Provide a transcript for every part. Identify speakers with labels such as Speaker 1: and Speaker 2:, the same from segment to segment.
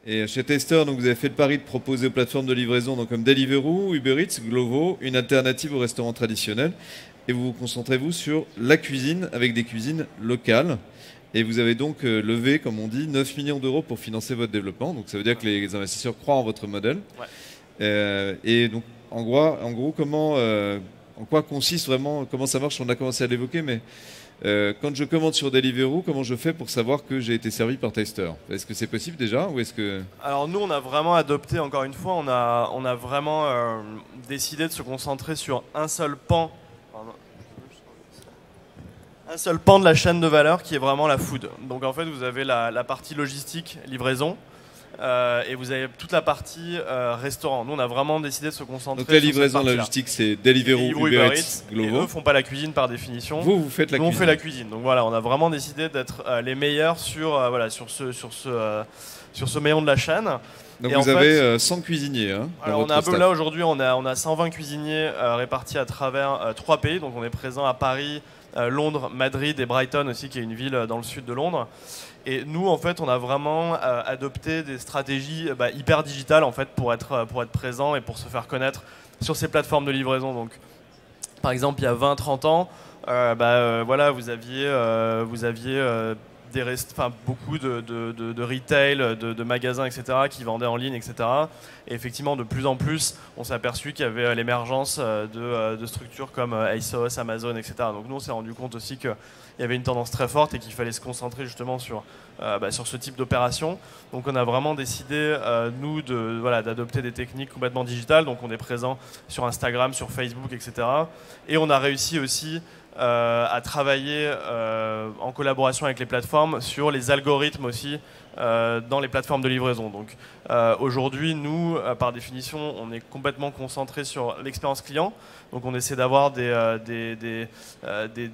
Speaker 1: Et chez Taster, donc, vous avez fait le pari de proposer aux plateformes de livraison donc, comme Deliveroo, Uber Eats, Glovo, une alternative au restaurant traditionnel. Et vous vous concentrez vous sur la cuisine avec des cuisines locales. Et vous avez donc levé, comme on dit, 9 millions d'euros pour financer votre développement. Donc ça veut dire que les investisseurs croient en votre modèle.
Speaker 2: Ouais.
Speaker 1: Et donc, en gros comment, en quoi consiste vraiment, comment ça marche? On a commencé à l'évoquer, mais quand je commande sur Deliveroo, comment je fais pour savoir que j'ai été servi par Taster? Est-ce que c'est possible déjà ou est-ce que...
Speaker 2: Alors nous, on a vraiment adopté, encore une fois, on a vraiment décidé de se concentrer sur un seul pan. Pardon. Un seul pan de la chaîne de valeur qui est vraiment la food. Donc en fait, vous avez la partie logistique, livraison, et vous avez toute la partie restaurant. Nous, on a vraiment décidé de se concentrer
Speaker 1: donc la
Speaker 2: sur cette
Speaker 1: livraison, la
Speaker 2: partie-là.
Speaker 1: logistique, c'est Deliveroo, Uber Eats,
Speaker 2: Et
Speaker 1: Glovo.
Speaker 2: eux font pas la cuisine par définition.
Speaker 1: Vous faites la
Speaker 2: Nous,
Speaker 1: cuisine.
Speaker 2: on fait la cuisine. Donc voilà, on a vraiment décidé d'être les meilleurs sur, voilà, sur ce maillon de la chaîne.
Speaker 1: Donc
Speaker 2: Et
Speaker 1: vous
Speaker 2: en
Speaker 1: avez
Speaker 2: fait,
Speaker 1: 100 cuisiniers. Hein, dans
Speaker 2: alors on
Speaker 1: votre
Speaker 2: a un peu
Speaker 1: staff.
Speaker 2: là aujourd'hui, on a 120 cuisiniers répartis à travers 3 pays. Donc on est présent à Paris, Londres, Madrid et Brighton aussi, qui est une ville dans le sud de Londres. Et nous, en fait, on a vraiment adopté des stratégies hyper digitales en fait, pour être présent et pour se faire connaître sur ces plateformes de livraison. Donc, par exemple, il y a 20-30 ans, voilà, vous aviez beaucoup de retail, de magasins, etc., qui vendaient en ligne, etc. Et effectivement, de plus en plus, on s'est aperçu qu'il y avait l'émergence de structures comme ASOS, Amazon, etc. Donc nous, on s'est rendu compte aussi qu'il y avait une tendance très forte et qu'il fallait se concentrer justement sur ce type d'opération. Donc on a vraiment décidé, nous, d'adopter des techniques complètement digitales. Donc on est présent sur Instagram, sur Facebook, etc. Et on a réussi aussi à travailler en collaboration avec les plateformes sur les algorithmes aussi dans les plateformes de livraison. Donc aujourd'hui, nous, par définition, on est complètement concentré sur l'expérience client. Donc on essaie d'avoir des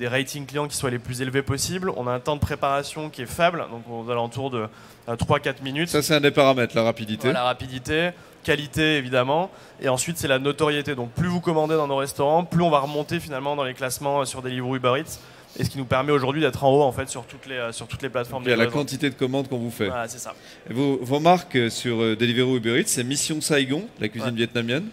Speaker 2: ratings clients qui soient les plus élevés possibles. On a un temps de préparation qui est faible, donc aux alentours de 3-4 minutes.
Speaker 1: Ça, c'est un des paramètres, la rapidité.
Speaker 2: La rapidité, qualité évidemment, et ensuite c'est la notoriété. Donc plus vous commandez dans nos restaurants, plus on va remonter finalement dans les classements sur Deliveroo, Uber Eats, et ce qui nous permet aujourd'hui d'être en haut en fait sur toutes les plateformes.
Speaker 1: Il y a la quantité de commandes qu'on vous fait.
Speaker 2: Voilà, c'est ça.
Speaker 1: Et vos marques sur Deliveroo, Uber Eats, c'est Mission Saigon, la cuisine vietnamienne.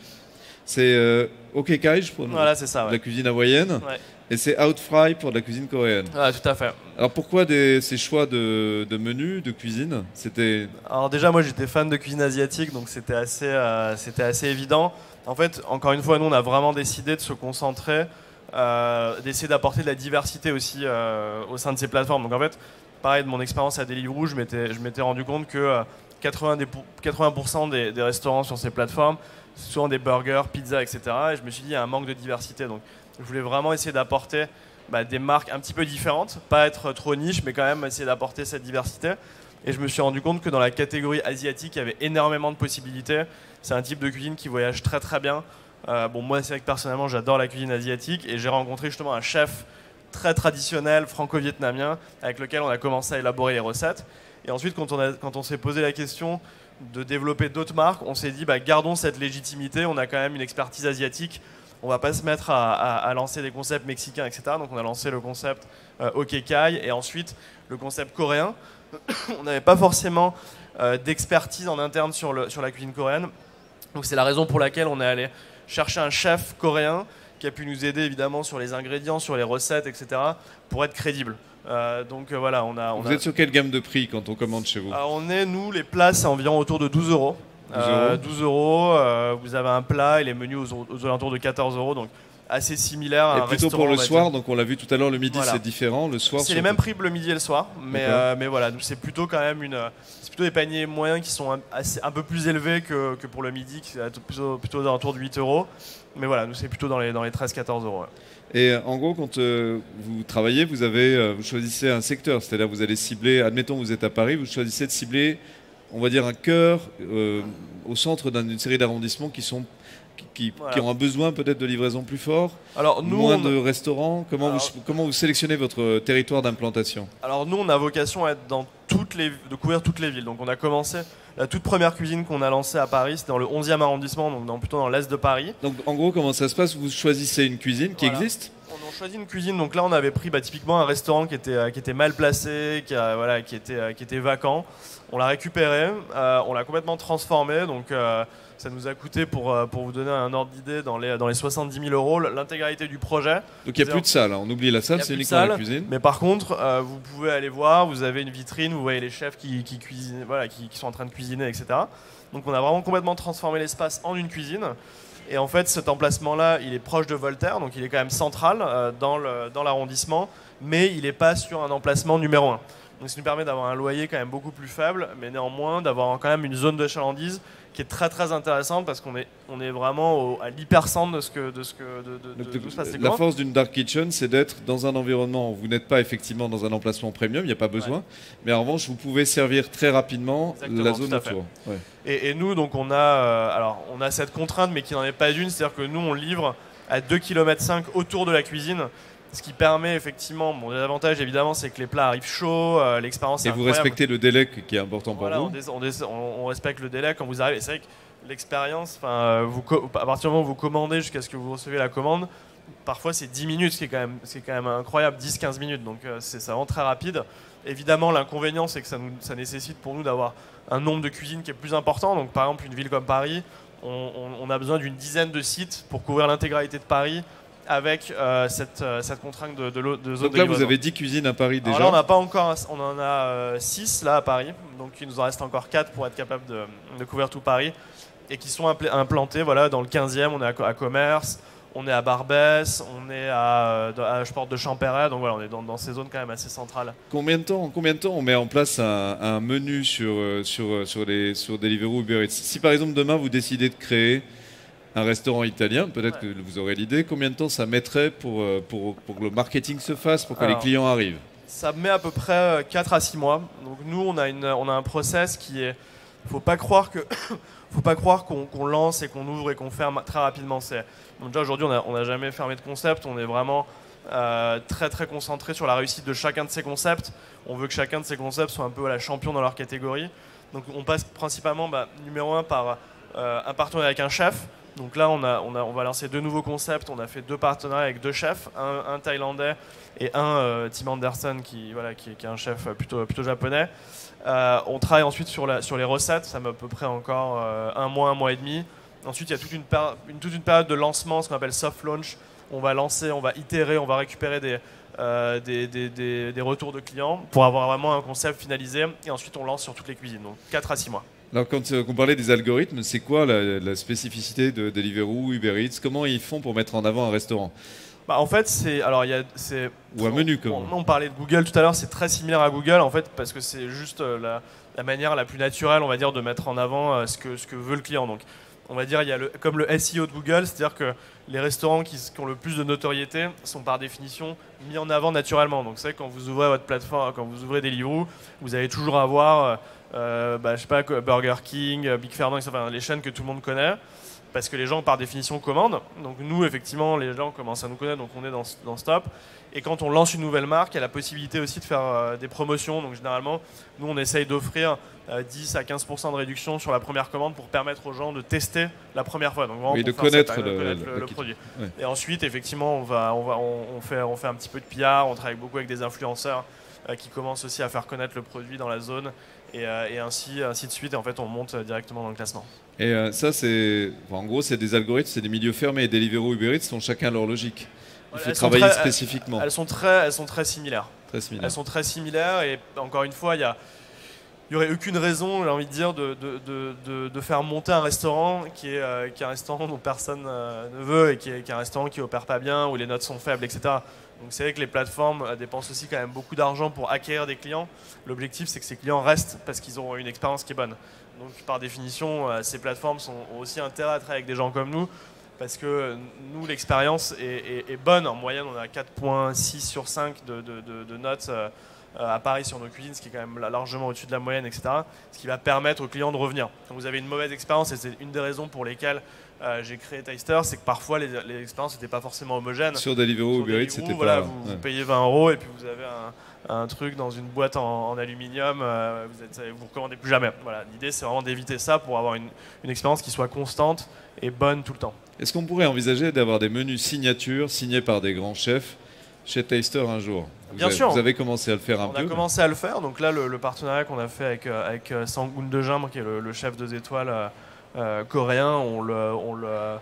Speaker 1: C'est OK Kai pour
Speaker 2: voilà, c'est ça,
Speaker 1: la cuisine hawaïenne.
Speaker 2: Ouais.
Speaker 1: Et c'est Outfry pour la cuisine coréenne.
Speaker 2: Voilà, tout à fait.
Speaker 1: Alors pourquoi ces choix de menus, de cuisine?
Speaker 2: Alors déjà, moi j'étais fan de cuisine asiatique, donc c'était assez évident. En fait, encore une fois, nous on a vraiment décidé de se concentrer, d'essayer d'apporter de la diversité aussi au sein de ces plateformes. Donc en fait, pareil, de mon expérience à Deliveroo, je m'étais rendu compte que 80% des restaurants sur ces plateformes, c'est souvent des burgers, pizzas, etc. Et je me suis dit, il y a un manque de diversité. Donc je voulais vraiment essayer d'apporter des marques un petit peu différentes, pas être trop niche, mais quand même essayer d'apporter cette diversité. Et je me suis rendu compte que dans la catégorie asiatique, il y avait énormément de possibilités. C'est un type de cuisine qui voyage très très bien. Moi, c'est vrai que personnellement, j'adore la cuisine asiatique et j'ai rencontré justement un chef très traditionnel franco-vietnamien avec lequel on a commencé à élaborer les recettes. Et ensuite, quand on s'est posé la question de développer d'autres marques, on s'est dit gardons cette légitimité. On a quand même une expertise asiatique. On va pas se mettre à lancer des concepts mexicains, etc. Donc on a lancé le concept OK Kai et ensuite le concept coréen. On n'avait pas forcément d'expertise en interne sur la cuisine coréenne. Donc c'est la raison pour laquelle on est allé chercher un chef coréen qui a pu nous aider évidemment sur les ingrédients, sur les recettes, etc. pour être crédible. Voilà,
Speaker 1: Vous êtes sur quelle gamme de prix quand on commande chez vous?
Speaker 2: Alors, nous, les plats, c'est environ autour de 12 euros. 12 euros, vous avez un plat et les menus aux alentours de 14 euros, donc assez similaire à un
Speaker 1: plutôt
Speaker 2: restaurant.
Speaker 1: pour le soir, donc on l'a vu tout à l'heure, le midi c'est différent. Le soir,
Speaker 2: c'est les mêmes prix que le midi et le soir, mais voilà, c'est plutôt quand même c'est plutôt des paniers moyens qui sont un peu plus élevés que pour le midi, qui est plutôt aux alentours de 8 euros. Mais voilà, nous c'est plutôt dans les 13-14 euros. Ouais.
Speaker 1: Et en gros, quand vous travaillez, vous choisissez un secteur, c'est-à-dire vous allez cibler, admettons vous êtes à Paris, vous choisissez de cibler, on va dire, un cœur au centre d'une série d'arrondissements qui ont un besoin peut-être de livraison plus fort,
Speaker 2: alors,
Speaker 1: moins de restaurants. Comment vous sélectionnez votre territoire d'implantation?
Speaker 2: Alors nous, on a vocation à être dans tous couvrir toutes les villes. Donc on a commencé, la toute première cuisine qu'on a lancée à Paris, c'était dans le 11e arrondissement, donc plutôt dans l'est de Paris.
Speaker 1: Donc en gros, comment ça se passe? Vous choisissez une cuisine qui existe?
Speaker 2: On choisit une cuisine, donc là on avait pris typiquement un restaurant qui était mal placé, qui était vacant. On l'a récupéré, on l'a complètement transformé, donc ça nous a coûté, pour vous donner un ordre d'idée, dans les 70 000 euros, l'intégralité du projet.
Speaker 1: Donc il n'y a plus de salle, hein. On oublie la salle, c'est uniquement la cuisine.
Speaker 2: Mais par contre, vous pouvez aller voir, vous avez une vitrine, vous voyez les chefs qui cuisinent, qui sont en train de cuisiner, etc. Donc on a vraiment complètement transformé l'espace en une cuisine. Et en fait, cet emplacement-là, il est proche de Voltaire, donc il est quand même central dans l'arrondissement, mais il n'est pas sur un emplacement numéro 1. Donc ça nous permet d'avoir un loyer quand même beaucoup plus faible, mais néanmoins d'avoir quand même une zone de chalandise qui est très très intéressante parce qu'on est vraiment à l'hypercentre de tout ce passe.
Speaker 1: La force d'une dark kitchen, c'est d'être dans un environnement où vous n'êtes pas effectivement dans un emplacement premium, il n'y a pas besoin, mais en revanche, vous pouvez servir très rapidement la zone autour. Ouais.
Speaker 2: Et nous, donc on a cette contrainte, mais qui n'en est pas une, c'est-à-dire que nous, on livre à 2,5 km autour de la cuisine. Ce qui permet effectivement, l'avantage évidemment, c'est que les plats arrivent chauds, l'expérience est incroyable.
Speaker 1: Et vous respectez le délai qui est important pour vous.
Speaker 2: On respecte le délai quand vous arrivez. C'est vrai que l'expérience, à partir du moment où vous commandez jusqu'à ce que vous recevez la commande, parfois c'est 10 minutes, ce qui est quand même incroyable, 10-15 minutes, donc c'est vraiment très rapide. Évidemment, l'inconvénient, c'est que ça nécessite pour nous d'avoir un nombre de cuisines qui est plus important. Donc par exemple, une ville comme Paris, on a besoin d'une dizaine de sites pour couvrir l'intégralité de Paris, avec cette contrainte de zone de livraison.
Speaker 1: Donc là, vous avez 10 cuisines à Paris déjà.
Speaker 2: Alors là, on en a 6 là à Paris, donc il nous en reste encore 4 pour être capable de couvrir tout Paris, et qui sont implantés dans le 15e, on est à Commerce, on est à Barbès, on est à Porte de Champéret, donc voilà, on est dans ces zones quand même assez centrales.
Speaker 1: Combien de temps on met en place un menu sur Deliveroo ou Uber Eats? Si par exemple demain vous décidez de créer un restaurant italien, peut-être que vous aurez l'idée, combien de temps ça mettrait pour que le marketing se fasse, pour que les clients arrivent?
Speaker 2: Ça met à peu près 4 à 6 mois. Donc nous, on a un process qui est... Faut pas croire qu'on lance et qu'on ouvre et qu'on ferme très rapidement. Donc déjà aujourd'hui, on n'a jamais fermé de concept. On est vraiment très très concentré sur la réussite de chacun de ces concepts. On veut que chacun de ces concepts soit un peu champion dans leur catégorie. Donc on passe principalement, numéro 1, par un partenariat avec un chef. Donc là, on va lancer 2 nouveaux concepts. On a fait 2 partenariats avec 2 chefs, un thaïlandais et un Tim Anderson qui est un chef plutôt japonais. On travaille ensuite sur les recettes. Ça met à peu près encore un mois et demi. Ensuite, il y a toute une période de lancement, ce qu'on appelle soft launch. On va lancer, on va itérer, on va récupérer des retours de clients pour avoir vraiment un concept finalisé. Et ensuite, on lance sur toutes les cuisines. Donc 4 à 6 mois.
Speaker 1: Alors, quand on parlait des algorithmes, c'est quoi la spécificité de Deliveroo, Uber Eats? Comment ils font pour mettre en avant un restaurant?
Speaker 2: En fait,
Speaker 1: ou un menu,
Speaker 2: on parlait de Google tout à l'heure, c'est très similaire à Google, en fait, parce que c'est juste la manière la plus naturelle, on va dire, de mettre en avant ce que veut le client. Donc, on va dire, il y a comme le SEO de Google, c'est-à-dire que les restaurants qui ont le plus de notoriété sont par définition mis en avant naturellement. Donc, c'est vrai que quand vous ouvrez votre plateforme, quand vous ouvrez Deliveroo, vous allez toujours avoir je sais pas, Burger King, Big Fernand, etc., les chaînes que tout le monde connaît, parce que les gens par définition commandent. Donc nous, effectivement, les gens commencent à nous connaître, donc on est dans ce top. Et quand on lance une nouvelle marque, il y a la possibilité aussi de faire des promotions. Donc généralement, nous, on essaye d'offrir 10 à 15% de réduction sur la première commande pour permettre aux gens de tester la première fois. Donc vraiment,
Speaker 1: de connaître le
Speaker 2: produit.
Speaker 1: Ouais.
Speaker 2: Et ensuite, effectivement, on fait un petit peu de PR, on travaille beaucoup avec des influenceurs qui commencent aussi à faire connaître le produit dans la zone. Et ainsi de suite, et en fait on monte directement dans le classement.
Speaker 1: Et ça, en gros, c'est des algorithmes, c'est des milieux fermés, et Deliveroo et Uber Eats sont chacun leur logique. Il faut travailler spécifiquement.
Speaker 2: Elles sont très similaires.
Speaker 1: Elles
Speaker 2: sont très similaires, et encore une fois, il n'y aurait aucune raison, j'ai envie de dire, de faire monter un restaurant qui est un restaurant dont personne ne veut, et qui est un restaurant qui opère pas bien, où les notes sont faibles, etc. Donc c'est vrai que les plateformes dépensent aussi quand même beaucoup d'argent pour acquérir des clients. L'objectif, c'est que ces clients restent parce qu'ils ont une expérience qui est bonne. Donc par définition, ces plateformes ont aussi intérêt à travailler avec des gens comme nous, parce que nous, l'expérience est bonne. En moyenne, on a 4,6 sur 5 de notes à Paris sur nos cuisines, ce qui est quand même largement au-dessus de la moyenne, etc. Ce qui va permettre aux clients de revenir. Quand vous avez une mauvaise expérience, et c'est une des raisons pour lesquelles j'ai créé Taster, c'est que parfois les expériences n'étaient pas forcément homogènes.
Speaker 1: Sur Deliveroo ou Uber Eats, c'était
Speaker 2: voilà,
Speaker 1: pas...
Speaker 2: vous payez 20 € et puis vous avez un truc dans une boîte en aluminium, vous recommandez plus jamais. Voilà, l'idée c'est vraiment d'éviter ça pour avoir une expérience qui soit constante et bonne tout le temps.
Speaker 1: Est-ce qu'on pourrait envisager d'avoir des menus signatures signés par des grands chefs chez Taster un jour?
Speaker 2: Bien sûr.
Speaker 1: Vous avez commencé à le faire un peu.
Speaker 2: On a commencé à le faire. Donc là, le partenariat qu'on a fait avec Sangoon Dejim, qui est le chef 2 étoiles coréen, on le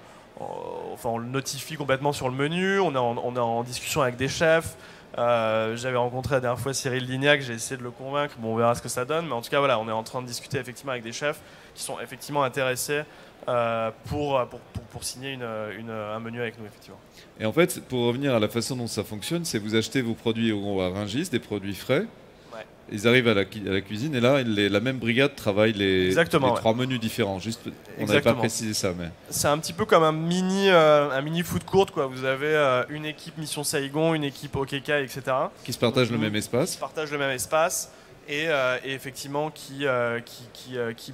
Speaker 2: notifie complètement sur le menu. On est en discussion avec des chefs. J'avais rencontré la dernière fois Cyril Lignac, j'ai essayé de le convaincre. Bon, on verra ce que ça donne. Mais en tout cas, voilà, on est en train de discuter effectivement avec des chefs qui sont effectivement intéressés pour signer un menu avec nous, effectivement.
Speaker 1: Et en fait, pour revenir à la façon dont ça fonctionne, c'est vous achetez vos produits à Rungis, des produits frais. Ouais. Ils arrivent à la cuisine et là, la même brigade travaille les 3 menus différents. Juste, on n'avait pas précisé ça, mais
Speaker 2: c'est un petit peu comme un mini food court, quoi. Vous avez une équipe Mission Saigon, une équipe OKK, etc.
Speaker 1: Qui se partagent le même espace.
Speaker 2: Qui partagent le même espace. Et effectivement qui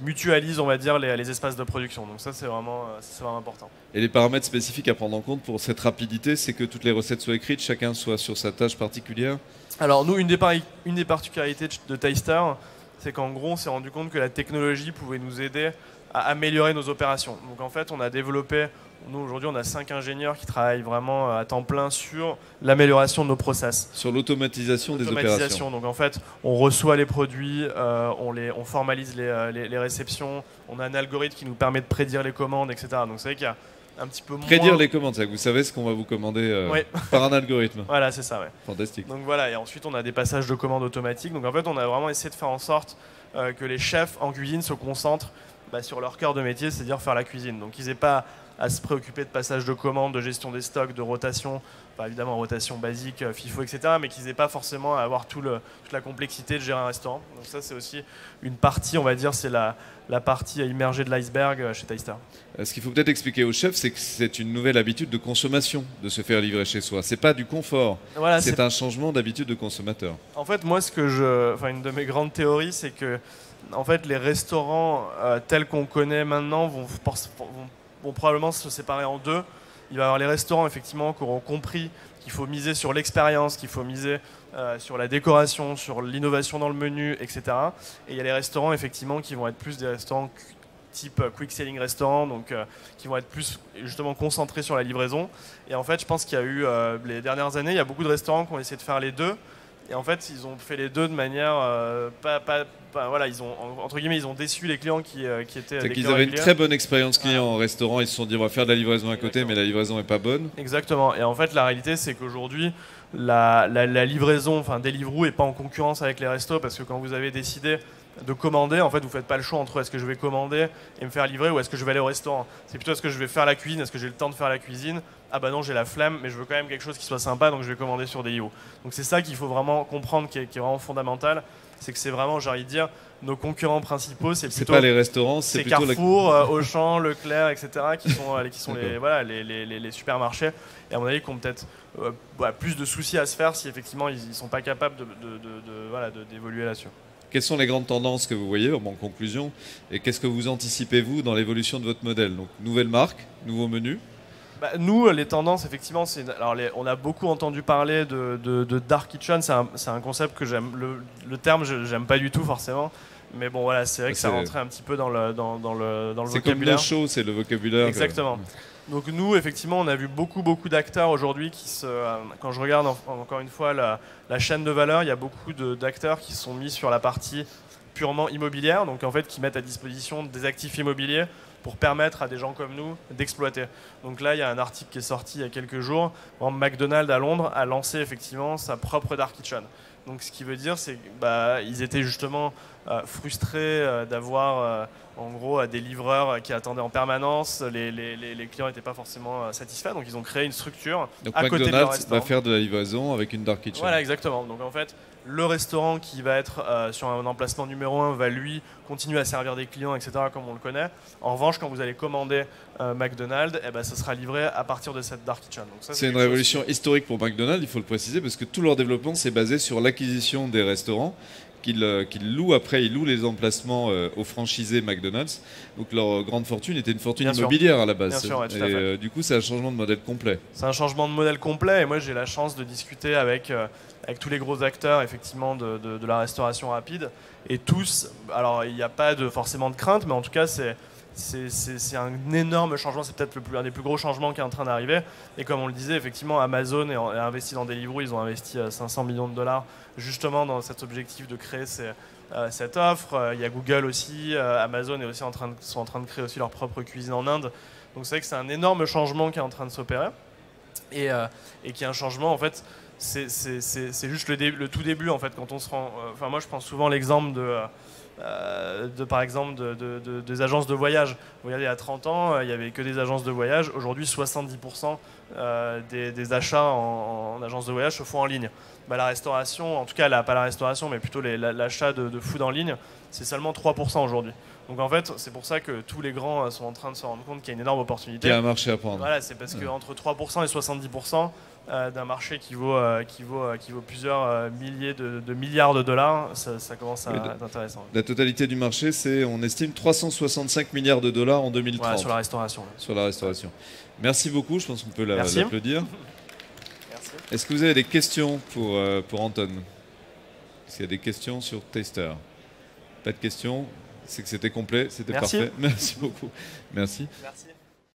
Speaker 2: mutualise, on va dire, les espaces de production. Donc ça, c'est vraiment important.
Speaker 1: Et les paramètres spécifiques à prendre en compte pour cette rapidité, c'est que toutes les recettes soient écrites, chacun soit sur sa tâche particulière.
Speaker 2: Alors nous, une des particularités de Taster, c'est qu'en gros, on s'est rendu compte que la technologie pouvait nous aider à améliorer nos opérations. Donc en fait, on a développé... Nous, aujourd'hui, on a 5 ingénieurs qui travaillent vraiment à temps plein sur l'amélioration de nos process.
Speaker 1: Sur l'automatisation des opérations.
Speaker 2: Donc, en fait, on reçoit les produits, on formalise les réceptions, on a un algorithme qui nous permet de prédire les commandes, etc. Donc, c'est vrai qu'il y a un petit peu moins...
Speaker 1: Prédire les commandes, c'est-à-dire que vous savez ce qu'on va vous commander par un algorithme.
Speaker 2: Voilà, c'est ça, ouais.
Speaker 1: Fantastique.
Speaker 2: Donc, voilà, et ensuite, on a des passages de commandes automatiques. Donc, en fait, on a vraiment essayé de faire en sorte que les chefs en cuisine se concentrent sur leur cœur de métier, c'est-à-dire faire la cuisine. Donc, ils n'aient pas à se préoccuper de passage de commandes, de gestion des stocks, de rotation, évidemment rotation basique, FIFO, etc., mais qu'ils n'aient pas forcément à avoir toute la complexité de gérer un restaurant. Donc ça, c'est aussi une partie, on va dire, c'est la partie immergée de l'iceberg chez Taster.
Speaker 1: Ce qu'il faut peut-être expliquer aux chefs, c'est que c'est une nouvelle habitude de consommation de se faire livrer chez soi. C'est pas du confort, voilà, c'est un changement d'habitude de consommateur.
Speaker 2: En fait, moi, une de mes grandes théories, c'est que en fait, les restaurants tels qu'on connaît maintenant vont probablement se séparer en deux. Il va y avoir les restaurants effectivement qui auront compris qu'il faut miser sur l'expérience, qu'il faut miser sur la décoration, sur l'innovation dans le menu, etc. Et il y a les restaurants effectivement qui vont être plus des restaurants type quick selling restaurant, donc qui vont être plus justement concentrés sur la livraison. Et en fait, je pense qu'il y a eu les dernières années, il y a beaucoup de restaurants qui ont essayé de faire les deux. Et en fait, ils ont fait les deux de manière voilà, ils ont entre guillemets, ils ont déçu les clients qui étaient.
Speaker 1: C'est qu'ils avaient une très bonne expérience client en restaurant. Ils se sont dit on va faire de la livraison à côté, mais la livraison n'est pas bonne.
Speaker 2: Exactement. Et en fait, la réalité, c'est qu'aujourd'hui, la livraison, Deliveroo est pas en concurrence avec les restos parce que quand vous avez décidé de commander, en fait, vous faites pas le choix entre est-ce que je vais commander et me faire livrer ou est-ce que je vais aller au restaurant. C'est plutôt est-ce que je vais faire la cuisine, est-ce que j'ai le temps de faire la cuisine. Ah bah non, j'ai la flemme, mais je veux quand même quelque chose qui soit sympa, donc je vais commander sur Deliveroo. Donc c'est ça qu'il faut vraiment comprendre, qui est vraiment fondamental. C'est que c'est vraiment, j'ai envie de dire, nos concurrents principaux, c'est plutôt...
Speaker 1: C'est pas les restaurants, c'est plutôt...
Speaker 2: Carrefour, Auchan, Leclerc, etc., qui sont les supermarchés. Et à mon avis, qui ont peut-être plus de soucis à se faire si effectivement ils ne sont pas capables d'évoluer là-dessus.
Speaker 1: Quelles sont les grandes tendances que vous voyez en conclusion et qu'est-ce que vous anticipez vous dans l'évolution de votre modèle? Donc nouvelle marque, nouveau menu.
Speaker 2: Nous, les tendances, effectivement, on a beaucoup entendu parler de Dark Kitchen. C'est un concept que j'aime. Le terme, j'aime pas du tout forcément. Mais bon, voilà, c'est vrai que ça rentrait un petit peu dans le vocabulaire.
Speaker 1: C'est comme le show, c'est le vocabulaire.
Speaker 2: Exactement. Donc nous, effectivement, on a vu beaucoup d'acteurs aujourd'hui quand je regarde encore une fois la chaîne de valeur, il y a beaucoup d'acteurs qui sont mis sur la partie purement immobilière, donc en fait qui mettent à disposition des actifs immobiliers pour permettre à des gens comme nous d'exploiter. Donc là, il y a un article qui est sorti il y a quelques jours. McDonald's à Londres a lancé effectivement sa propre Dark Kitchen. Donc ce qui veut dire, c'est qu'ils étaient justement frustrés d'avoir en gros des livreurs qui attendaient en permanence. Les clients n'étaient pas forcément satisfaits, donc ils ont créé une structure
Speaker 1: Donc
Speaker 2: à côté de leur
Speaker 1: McDonald's
Speaker 2: restaurant.
Speaker 1: va faire de la livraison avec une dark kitchen.
Speaker 2: Voilà, exactement. Donc en fait, le restaurant qui va être sur un emplacement numéro 1 va lui continuer à servir des clients, etc., comme on le connaît. En revanche, quand vous allez commander McDonald's, eh ben, ça sera livré à partir de cette dark kitchen. Donc ça,
Speaker 1: C'est une révolution historique pour McDonald's, il faut le préciser, parce que tout leur développement s'est basé sur l'acquisition des restaurants qu'ils louent après, ils louent les emplacements aux franchisés McDonald's. Donc leur grande fortune était une fortune
Speaker 2: Bien sûr.
Speaker 1: immobilière à la base.
Speaker 2: Bien sûr, ouais, tout à fait.
Speaker 1: Du coup, c'est un changement de modèle complet.
Speaker 2: C'est un changement de modèle complet et moi j'ai la chance de discuter avec tous les gros acteurs effectivement de la restauration rapide et tous, alors il n'y a pas forcément de crainte, mais en tout cas c'est un énorme changement, c'est peut-être un des plus gros changements qui est en train d'arriver. Et comme on le disait, effectivement, Amazon a investi dans Deliveroo, ils ont investi 500 millions de dollars justement dans cet objectif de créer cette offre. Il y a Google aussi, Amazon sont en train de créer aussi leur propre cuisine en Inde. Donc c'est vrai que c'est un énorme changement qui est en train de s'opérer et qui est un changement en fait. C'est juste le tout début en fait quand on se rend. Enfin moi je prends souvent l'exemple par exemple des agences de voyage. Vous regardez, il y a 30 ans, il n'y avait que des agences de voyage. Aujourd'hui, 70% des achats en agence de voyage se font en ligne. Bah, la restauration, en tout cas pas la restauration, mais plutôt l'achat de food en ligne, c'est seulement 3% aujourd'hui. Donc en fait, c'est pour ça que tous les grands sont en train de se rendre compte qu'il y a une énorme opportunité.
Speaker 1: Il y a un marché à prendre.
Speaker 2: Voilà, c'est parce qu'entre 3% et 70% d'un marché qui vaut plusieurs milliers de milliards de dollars, ça commence à être intéressant.
Speaker 1: La totalité du marché, c'est, on estime, 365 milliards de dollars en 2030.
Speaker 2: Voilà, sur la restauration.
Speaker 1: Sur la restauration. Merci beaucoup, je pense qu'on peut l'applaudir.
Speaker 2: Merci.
Speaker 1: Est-ce que vous avez des questions pour Anton? Est-ce qu'il y a des questions sur Taster? Pas de questions? C'est que c'était complet, c'était parfait. Merci beaucoup. Merci.
Speaker 2: Merci.